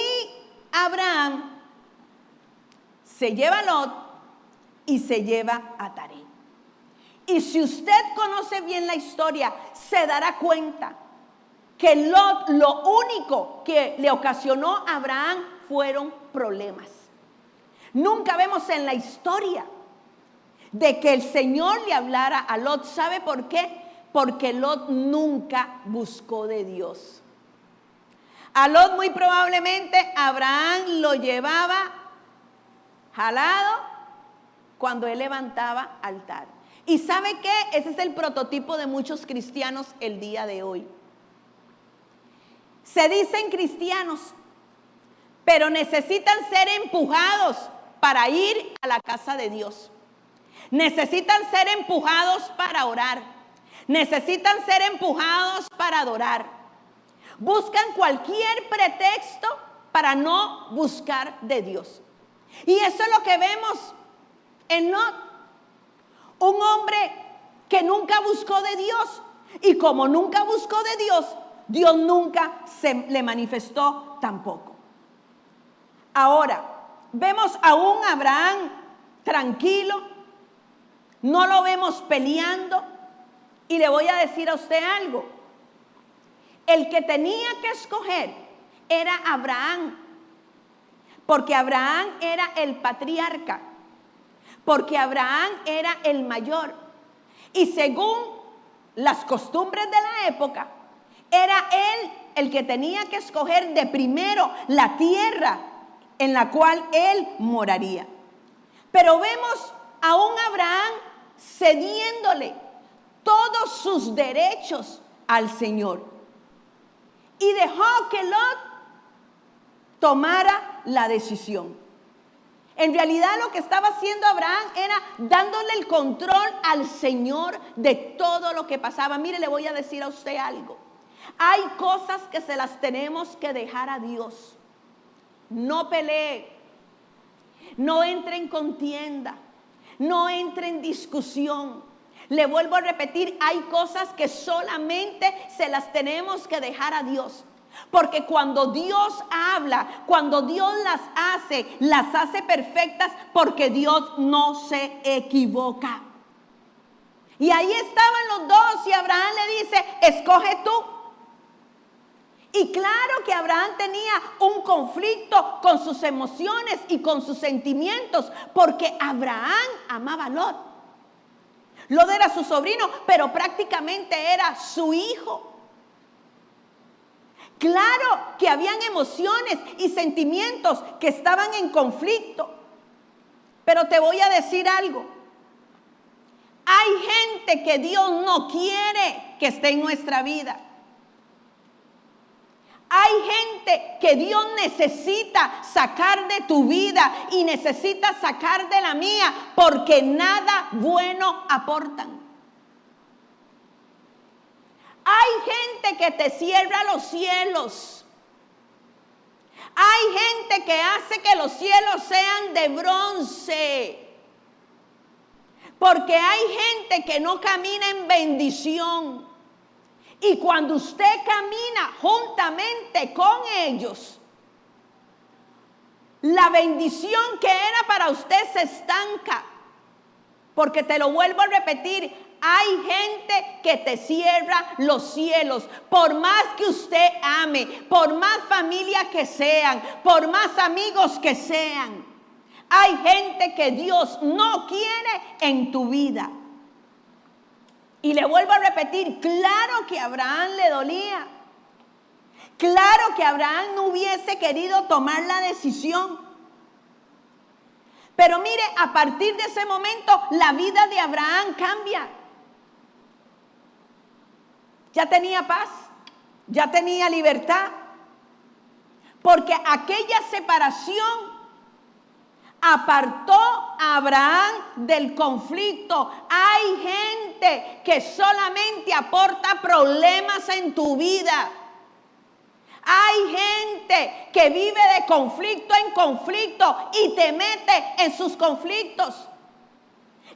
Abraham se lleva a Lot y se lleva a Taré. Y si usted conoce bien la historia, se dará cuenta que Lot lo único que le ocasionó a Abraham fueron problemas. Nunca vemos en la historia de que el Señor le hablara a Lot. ¿Sabe por qué? Porque Lot nunca buscó de Dios. A Lot muy probablemente Abraham lo llevaba jalado cuando él levantaba altar. ¿Y sabe qué? Ese es el prototipo de muchos cristianos el día de hoy. Se dicen cristianos, pero necesitan ser empujados para ir a la casa de Dios. Necesitan ser empujados para orar. Necesitan ser empujados para adorar. Buscan cualquier pretexto para no buscar de Dios. Y eso es lo que vemos en Lot. Un hombre que nunca buscó de Dios. Y como nunca buscó de Dios, Dios nunca se le manifestó tampoco. Ahora, vemos a un Abraham tranquilo. No lo vemos peleando. Y le voy a decir a usted algo. El que tenía que escoger era Abraham. Porque Abraham era el patriarca. Porque Abraham era el mayor. Y según las costumbres de la época, era él el que tenía que escoger de primero la tierra en la cual él moraría. Pero vemos a un Abraham cediéndole todos sus derechos al Señor. Y dejó que Lot tomara la decisión. En realidad lo que estaba haciendo Abraham era dándole el control al Señor de todo lo que pasaba. Mire, le voy a decir a usted algo. Hay cosas que se las tenemos que dejar a Dios. No pelee, no entre en contienda, no entre en discusión. Le vuelvo a repetir, hay cosas que solamente se las tenemos que dejar a Dios. Porque cuando Dios habla, cuando Dios las hace perfectas porque Dios no se equivoca. Y ahí estaban los dos y Abraham le dice, escoge tú. Y claro que Abraham tenía un conflicto con sus emociones y con sus sentimientos, porque Abraham amaba a Lot. Lot era su sobrino, pero prácticamente era su hijo. Claro que habían emociones y sentimientos que estaban en conflicto. Pero te voy a decir algo. Hay gente que Dios no quiere que esté en nuestra vida. Hay gente que Dios necesita sacar de tu vida y necesita sacar de la mía porque nada bueno aportan. Hay gente que te cierra los cielos. Hay gente que hace que los cielos sean de bronce. Porque hay gente que no camina en bendición. Y cuando usted camina juntamente con ellos, la bendición que era para usted se estanca. Porque te lo vuelvo a repetir, hay gente que te cierra los cielos. Por más que usted ame, por más familia que sean, por más amigos que sean, hay gente que Dios no quiere en tu vida. Y le vuelvo a repetir, claro que a Abraham le dolía. Claro que Abraham no hubiese querido tomar la decisión. Pero mire, a partir de ese momento, la vida de Abraham cambia. Ya tenía paz, ya tenía libertad. Porque aquella separación apartó a Abraham del conflicto. Hay gente que solamente aporta problemas en tu vida. Hay gente que vive de conflicto en conflicto y te mete en sus conflictos.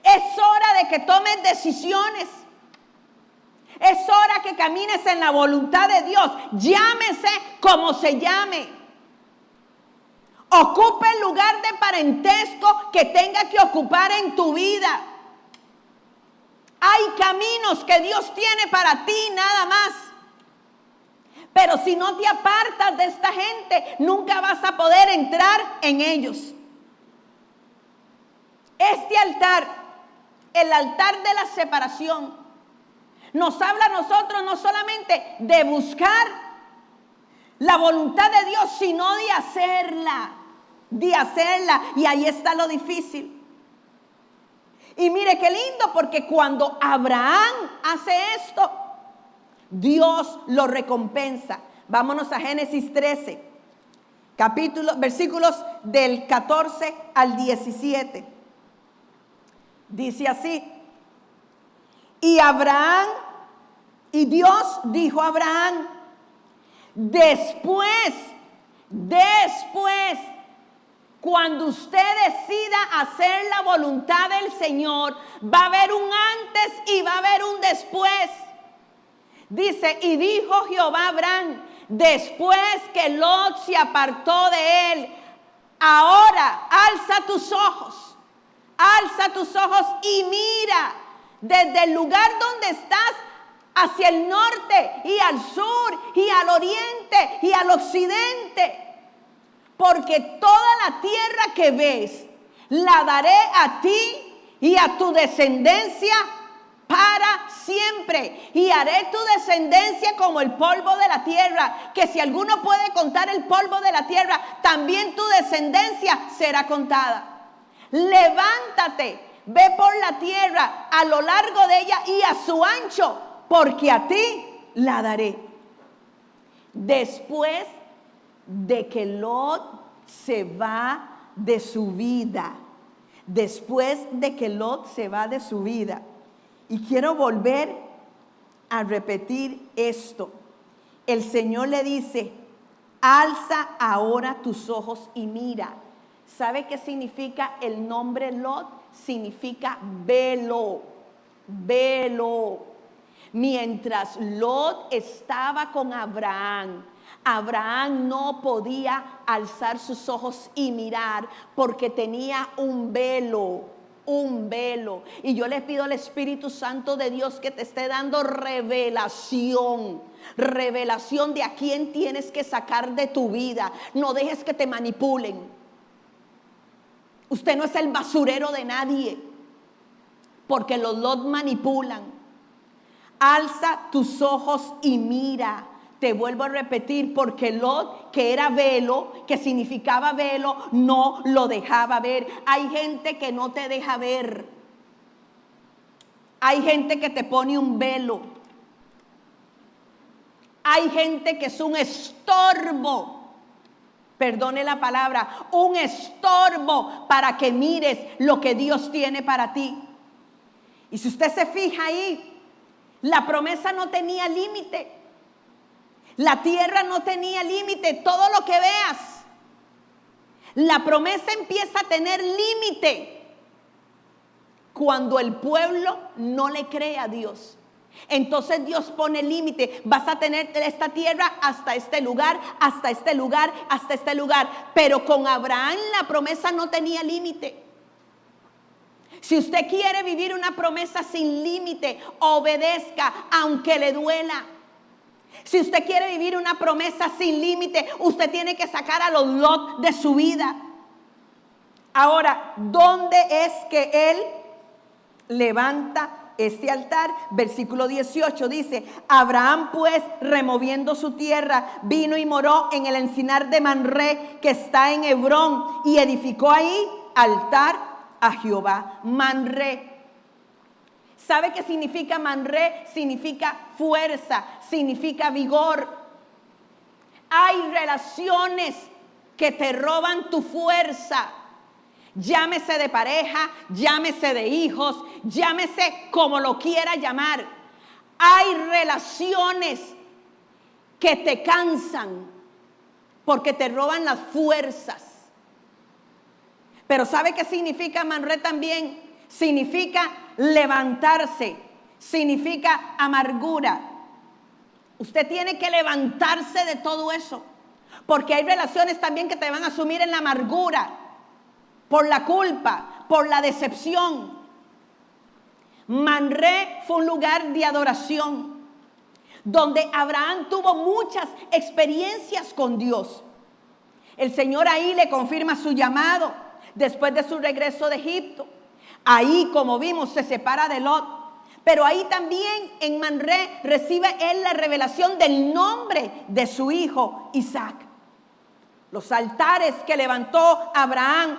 Es hora de que tomes decisiones. Es hora que camines en la voluntad de Dios. Llámese como se llame. Ocupe el lugar de parentesco que tenga que ocupar en tu vida. Hay caminos que Dios tiene para ti, nada más. Pero si no te apartas de esta gente, nunca vas a poder entrar en ellos. Este altar, el altar de la separación, nos habla a nosotros no solamente de buscar la voluntad de Dios, sino de hacerla. Y ahí está lo difícil. Y mire qué lindo, porque cuando Abraham hace esto, Dios lo recompensa. Vámonos a Génesis 13, versículos del 14 al 17. Dice así: y Dios dijo a Abraham: después, cuando usted decida hacer la voluntad del Señor, va a haber un antes y va a haber un después. Dice, y dijo Jehová a Abraham, después que Lot se apartó de él, ahora alza tus ojos y mira desde el lugar donde estás hacia el norte y al sur y al oriente y al occidente. Porque toda la tierra que ves la daré a ti y a tu descendencia para siempre. Y haré tu descendencia como el polvo de la tierra. Que si alguno puede contar el polvo de la tierra, también tu descendencia será contada. Levántate, ve por la tierra a lo largo de ella y a su ancho, porque a ti la daré. Después de que Lot se va de su vida. Y quiero volver a repetir esto. El Señor le dice, alza ahora tus ojos y mira. ¿Sabe qué significa el nombre Lot? Significa velo. Mientras Lot estaba con Abraham no podía alzar sus ojos y mirar porque tenía un velo. Y yo le pido al Espíritu Santo de Dios que te esté dando revelación de a quién tienes que sacar de tu vida. No dejes que te manipulen. Usted no es el basurero de nadie, porque los Lot manipulan. Alza tus ojos y mira. Te vuelvo a repetir, porque Lot, que era velo, que significaba velo, no lo dejaba ver. Hay gente que no te deja ver. Hay gente que te pone un velo. Hay gente que es un estorbo. Perdone la palabra, un estorbo para que mires lo que Dios tiene para ti. Y si usted se fija ahí, la promesa no tenía límite. La tierra no tenía límite, todo lo que veas. La promesa empieza a tener límite cuando el pueblo no le cree a Dios. Entonces Dios pone límite. Vas a tener esta tierra hasta este lugar, hasta este lugar, hasta este lugar. Pero con Abraham la promesa no tenía límite. Si usted quiere vivir una promesa sin límite, obedezca aunque le duela. Si usted quiere vivir una promesa sin límite, usted tiene que sacar a los Lot de su vida. Ahora, ¿dónde es que él levanta este altar? Versículo 18 dice: Abraham pues, removiendo su tierra, vino y moró en el encinar de Mamre, que está en Hebrón, y edificó ahí altar a Jehová. Mamre. ¿Sabe qué significa Mamre? Significa fuerza, significa vigor. Hay relaciones que te roban tu fuerza. Llámese de pareja, llámese de hijos, llámese como lo quiera llamar. Hay relaciones que te cansan porque te roban las fuerzas. Pero ¿sabe qué significa Mamre también? Significa levantarse, significa amargura. Usted tiene que levantarse de todo eso, porque hay relaciones también que te van a sumir en la amargura, por la culpa, por la decepción. Mamre fue un lugar de adoración, donde Abraham tuvo muchas experiencias con Dios. El Señor ahí le confirma su llamado después de su regreso de Egipto. Ahí, como vimos, se separa de Lot. Pero ahí también en Mamre recibe él la revelación del nombre de su hijo Isaac. Los altares que levantó Abraham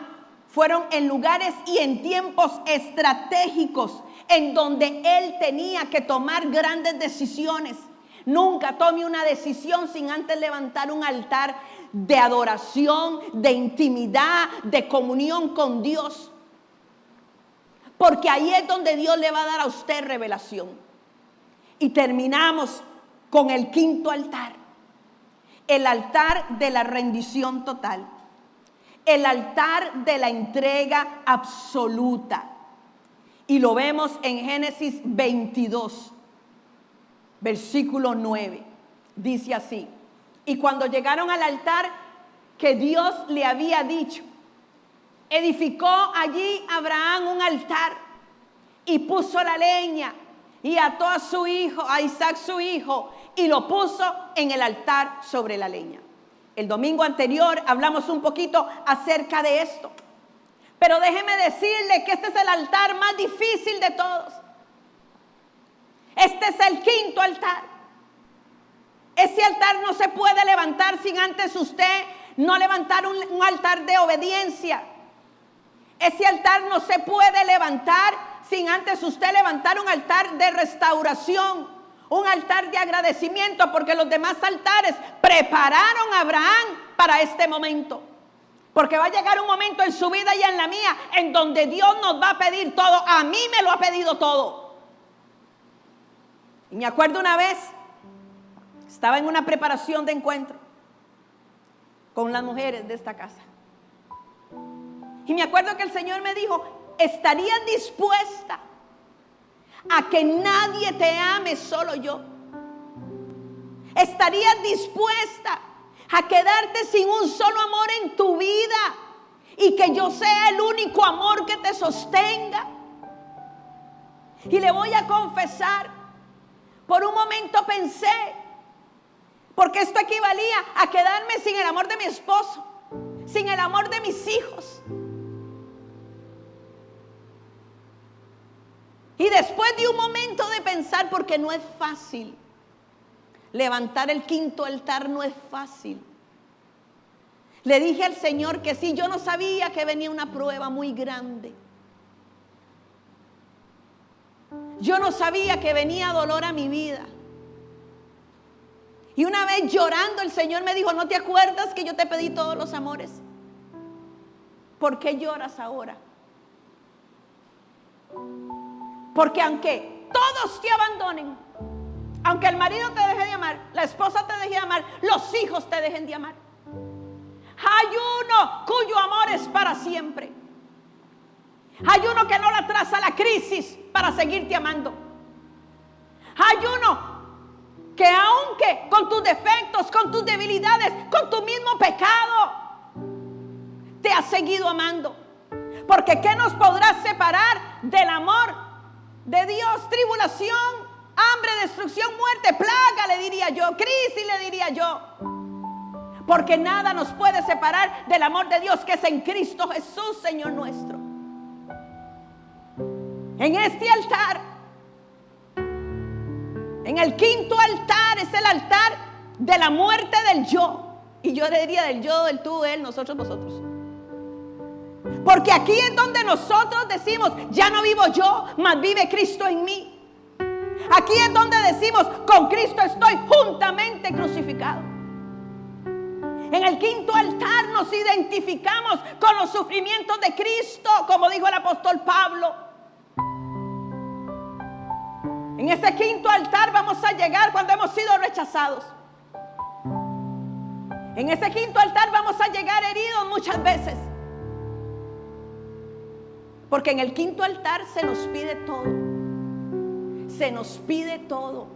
fueron en lugares y en tiempos estratégicos en donde él tenía que tomar grandes decisiones. Nunca tome una decisión sin antes levantar un altar de adoración, de intimidad, de comunión con Dios. Porque ahí es donde Dios le va a dar a usted revelación. Y terminamos con el quinto altar. El altar de la rendición total. El altar de la entrega absoluta. Y lo vemos en Génesis 22, versículo 9. Dice así: y cuando llegaron al altar que Dios le había dicho, edificó allí Abraham un altar y puso la leña y ató a su hijo, a Isaac su hijo, y lo puso en el altar sobre la leña. El domingo anterior hablamos un poquito acerca de esto. Pero déjeme decirle que este es el altar más difícil de todos. Este es el quinto altar. Ese altar no se puede levantar sin antes usted no levantar un altar de obediencia. Ese altar no se puede levantar sin antes usted levantar un altar de restauración, un altar de agradecimiento, porque los demás altares prepararon a Abraham para este momento. Porque va a llegar un momento en su vida y en la mía en donde Dios nos va a pedir todo. A mí me lo ha pedido todo. Y me acuerdo una vez, estaba en una preparación de encuentro con las mujeres de esta casa. Y me acuerdo que el Señor me dijo: ¿estarías dispuesta a que nadie te ame, solo yo? ¿Estarías dispuesta a quedarte sin un solo amor en tu vida y que yo sea el único amor que te sostenga? Y le voy a confesar, por un momento pensé, porque esto equivalía a quedarme sin el amor de mi esposo, sin el amor de mis hijos. Y después de un momento de pensar, porque no es fácil, levantar el quinto altar no es fácil. Le dije al Señor que sí, yo no sabía que venía una prueba muy grande. Yo no sabía que venía dolor a mi vida. Y una vez llorando el Señor me dijo: ¿no te acuerdas que yo te pedí todos los amores? ¿Por qué lloras ahora? Porque aunque todos te abandonen, aunque el marido te deje de amar, la esposa te deje de amar, los hijos te dejen de amar, hay uno cuyo amor es para siempre. Hay uno que no le atrasa la crisis para seguirte amando. Hay uno que aunque con tus defectos, con tus debilidades, con tu mismo pecado, te ha seguido amando. Porque ¿qué nos podrá separar del amor de Dios? Tribulación, hambre, destrucción, muerte, plaga, le diría yo, crisis, le diría yo. Porque nada nos puede separar del amor de Dios que es en Cristo Jesús, Señor nuestro. En este altar, en el quinto altar, es el altar de la muerte del yo. Y yo le diría del yo, del tú, él, nosotros, vosotros. Porque aquí es donde nosotros decimos, ya no vivo yo, mas vive Cristo en mí. Aquí es donde decimos, con Cristo estoy juntamente crucificado. En el quinto altar nos identificamos con los sufrimientos de Cristo, como dijo el apóstol Pablo. En ese quinto altar vamos a llegar cuando hemos sido rechazados. En ese quinto altar vamos a llegar heridos muchas veces. Porque en el quinto altar se nos pide todo. Se nos pide todo.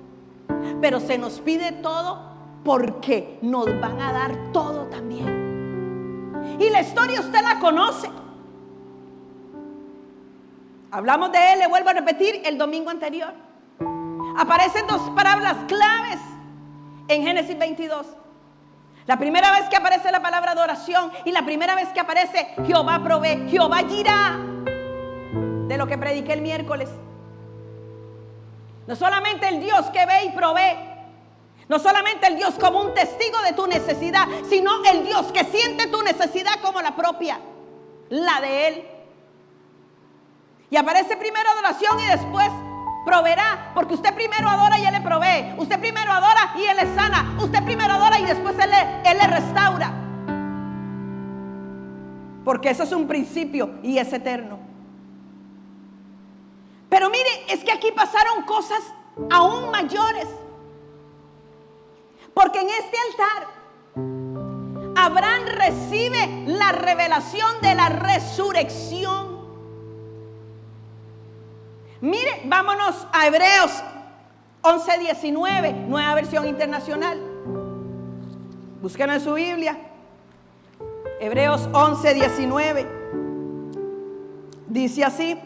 Pero se nos pide todo porque nos van a dar todo también. Y la historia usted la conoce. Hablamos de él, le vuelvo a repetir, el domingo anterior. Aparecen dos palabras claves en Génesis 22. La primera vez que aparece la palabra adoración y la primera vez que aparece Jehová provee, Jehová Jirá, de lo que prediqué el miércoles. No solamente el Dios que ve y provee, no solamente el Dios como un testigo de tu necesidad, sino el Dios que siente tu necesidad como la propia, la de Él. Y aparece primero adoración y después proveerá, porque usted primero adora y Él le provee. Usted primero adora y Él le sana. Usted primero adora y después Él le restaura. Porque eso es un principio y es eterno. Pero mire, es que aquí pasaron cosas aún mayores. Porque en este altar Abraham recibe la revelación de la resurrección. Mire, vámonos a Hebreos 11:19, nueva versión internacional. Búsquenlo en su Biblia. Hebreos 11:19. Dice así: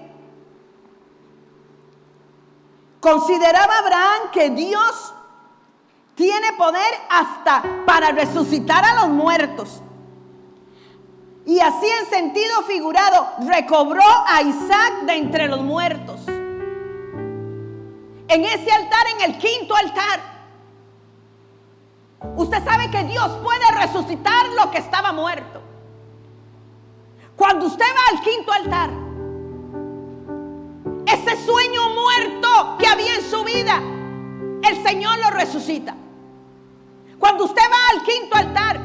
consideraba Abraham que Dios tiene poder hasta para resucitar a los muertos. Y así en sentido figurado, recobró a Isaac de entre los muertos. En ese altar, en el quinto altar, usted sabe que Dios puede resucitar lo que estaba muerto. Cuando usted va al quinto altar, ese sueño muerto que había en su vida, el Señor lo resucita. Cuando usted va al quinto altar,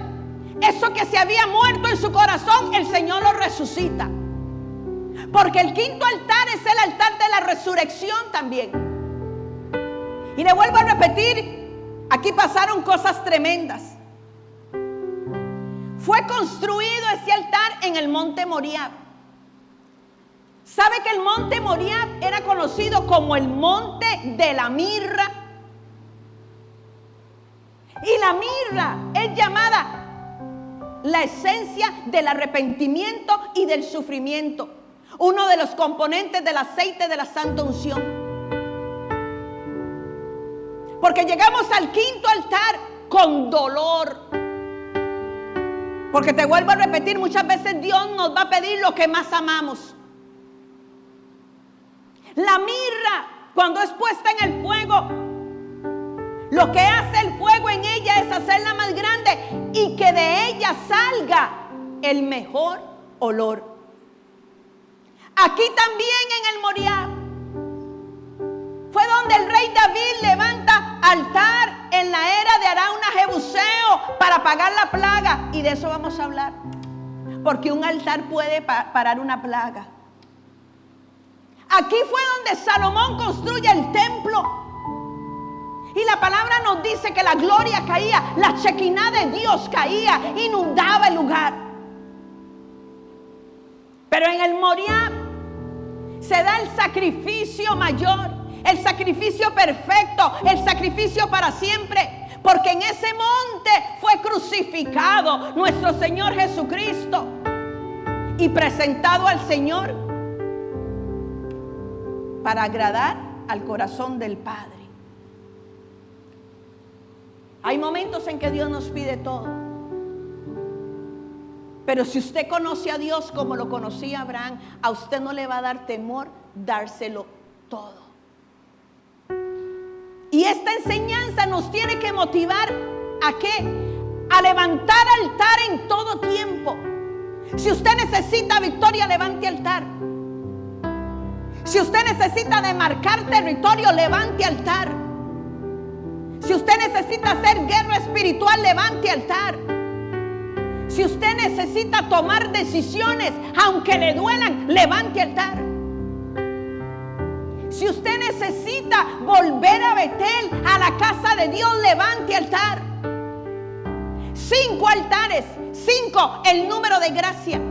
eso que se había muerto en su corazón, el Señor lo resucita. Porque el quinto altar es el altar de la resurrección también. Y le vuelvo a repetir, aquí pasaron cosas tremendas. Fue construido ese altar en el monte Moriah. ¿Sabe que el monte Moriah era conocido como el monte de la mirra? Y la mirra es llamada la esencia del arrepentimiento y del sufrimiento, uno de los componentes del aceite de la santa unción. Porque llegamos al quinto altar con dolor. Porque te vuelvo a repetir, muchas veces Dios nos va a pedir lo que más amamos. La mirra, cuando es puesta en el fuego, lo que hace el fuego en ella es hacerla más grande y que de ella salga el mejor olor. Aquí también en el Moriah fue donde el rey David levanta altar en la era de Arauna Jebuseo para apagar la plaga. Y de eso vamos a hablar. Porque un altar puede parar una plaga. Aquí fue donde Salomón construye el templo. Y la palabra nos dice que la gloria caía, la Shekinah de Dios caía, inundaba el lugar. Pero en el Moriah se da el sacrificio mayor, el sacrificio perfecto, el sacrificio para siempre. Porque en ese monte fue crucificado nuestro Señor Jesucristo y presentado al Señor para agradar al corazón del Padre. Hay momentos en que Dios nos pide todo. Pero si usted conoce a Dios como lo conocía Abraham, a usted no le va a dar temor dárselo todo. Y esta enseñanza nos tiene que motivar ¿a qué? A levantar altar en todo tiempo. Si usted necesita victoria, levante altar. Si usted necesita demarcar territorio, levante altar. Si usted necesita hacer guerra espiritual, levante altar. Si usted necesita tomar decisiones, aunque le duelan, levante altar. Si usted necesita volver a Betel, a la casa de Dios, levante altar. 5 altares, 5 el número de gracia.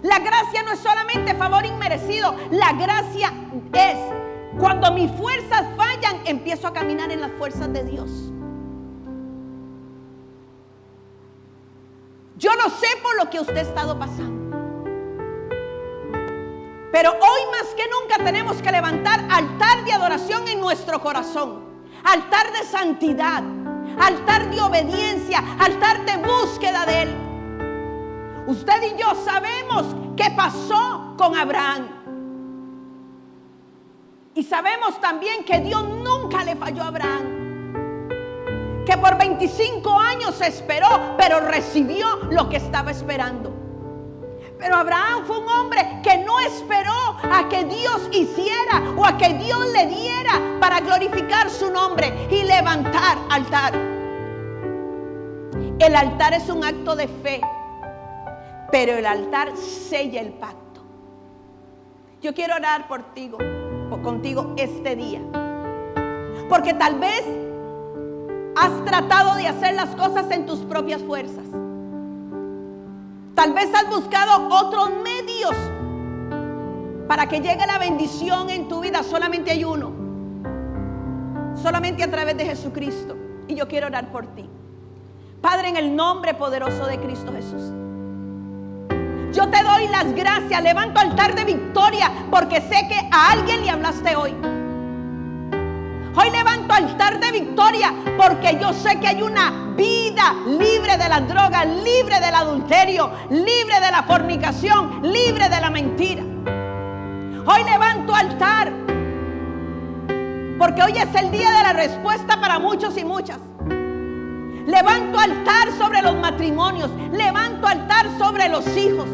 La gracia no es solamente favor inmerecido, la gracia es cuando mis fuerzas fallan, empiezo a caminar en las fuerzas de Dios. Yo no sé por lo que usted ha estado pasando, pero hoy más que nunca tenemos que levantar altar de adoración en nuestro corazón, altar de santidad, altar de obediencia, altar de búsqueda de Él. Usted y yo sabemos qué pasó con Abraham. Y sabemos también que Dios nunca le falló a Abraham. Que por 25 años esperó, pero recibió lo que estaba esperando. Pero Abraham fue un hombre que no esperó a que Dios hiciera o a que Dios le diera para glorificar su nombre y levantar altar. El altar es un acto de fe, pero el altar sella el pacto. Yo quiero orar contigo este día, porque tal vez has tratado de hacer las cosas en tus propias fuerzas. Tal vez has buscado otros medios para que llegue la bendición en tu vida. Solamente hay uno, solamente a través de Jesucristo. Y yo quiero orar por ti. Padre, en el nombre poderoso de Cristo Jesús, yo te doy las gracias. Levanto altar de victoria porque sé que a alguien le hablaste hoy. Hoy levanto altar de victoria porque yo sé que hay una vida libre de las drogas, libre del adulterio, libre de la fornicación, libre de la mentira. Hoy levanto altar porque hoy es el día de la respuesta para muchos y muchas. Levanto altar sobre los matrimonios, levanto altar sobre los hijos.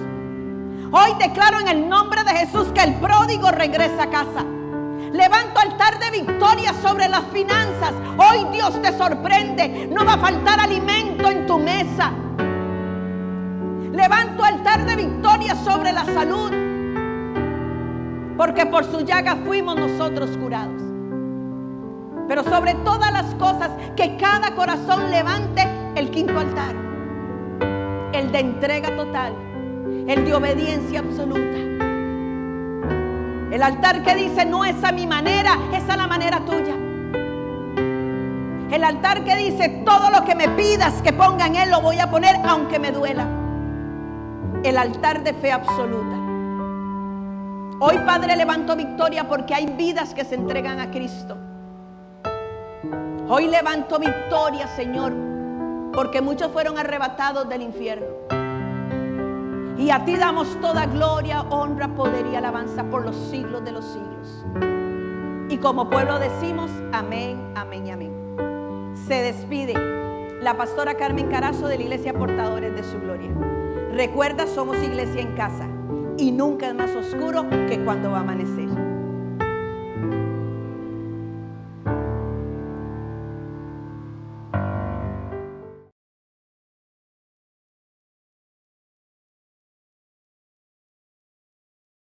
Hoy declaro en el nombre de Jesús que el pródigo regresa a casa. Levanto altar de victoria sobre las finanzas. Hoy Dios te sorprende. No va a faltar alimento en tu mesa. Levanto altar de victoria sobre la salud, porque por su llaga fuimos nosotros curados. Pero sobre todas las cosas, que cada corazón levante el quinto altar, el de entrega total, el de obediencia absoluta. El altar que dice: no es a mi manera, es a la manera tuya. El altar que dice: todo lo que me pidas que ponga en él lo voy a poner aunque me duela. El altar de fe absoluta. Hoy, Padre, levanto victoria porque hay vidas que se entregan a Cristo. Hoy levanto victoria, Señor, porque muchos fueron arrebatados del infierno. Y a ti damos toda gloria, honra, poder y alabanza por los siglos de los siglos. Y como pueblo decimos: amén, amén y amén. Se despide la pastora Carmen Carazo de la Iglesia Portadores de su Gloria. Recuerda, somos iglesia en casa y nunca es más oscuro que cuando va a amanecer.